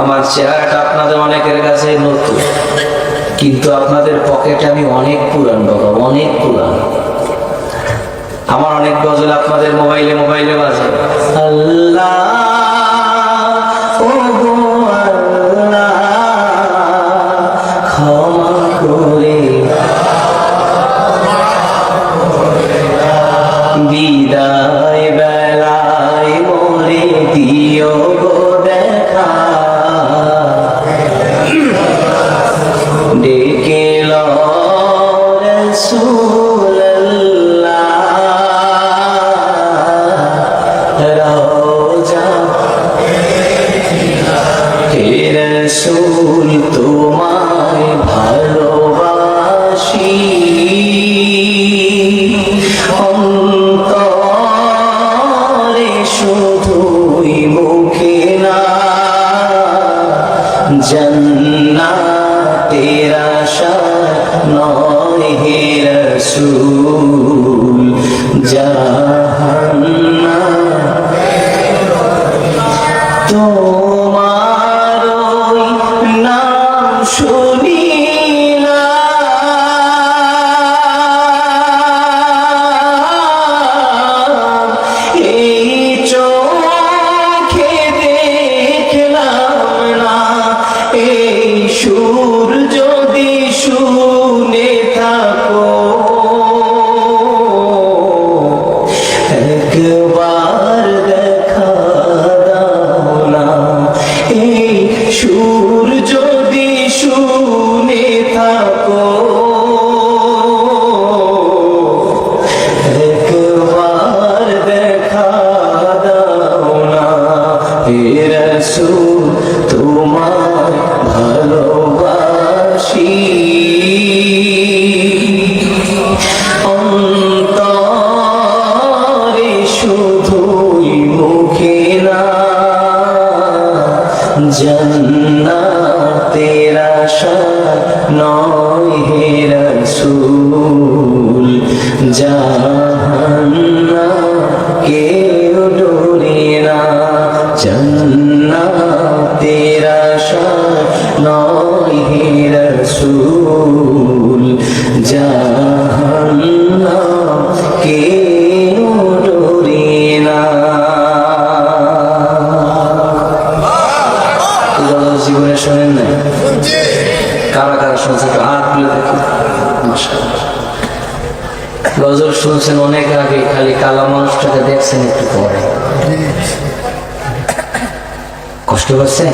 আমার চেহারাটা আপনাদের অনেকের কাছে নতুন, কিন্তু আপনাদের পকেটে আমি অনেক পুরান বাবা, অনেক পুরান। আমার অনেক গজল আপনাদের মোবাইলে মোবাইলে বাজে। আল্লাহ ও গো আল্লাহ ক্ষমা করে বিদায় বেলায় মোরে দিও গো দেখা, ডেকে লো রাসূলুল্লাহ রওজা হে রাসূল তোমায় ভালোবাসি, অন্তরে শুধুই মুখে না, জান্নাতের আশা নয় হে রাসূল, জাহান্নাম তোমার ওই নাম শুনিলাম, এই চোখে দেখলাম না, এই সুর যদি শুনে থাকো একবার দেখা দাও না, এই সুর যদি শুনে থাকো একবার দেখা দাও না, হে রাসূল তোমায় ভালোবাসি, অন্তরে শুধুই মুখে না, জান্নাতের আশা নয় হে রাসূল, জাহান্নাম কেউ ডোরে না, জান্নাতের আশা নয় হে রাসূল, জাহান্নাম কেউ ডোরে না। জীবনে শোনেন নাই? কারা কারা শুনছে হাত তুলে দেখি। মাশাআল্লাহ, গজল শুনছেন অনেক আগে, খালি কালা মানুষটাকে দেখছেন একটু পরে। কষ্ট পাচ্ছেন?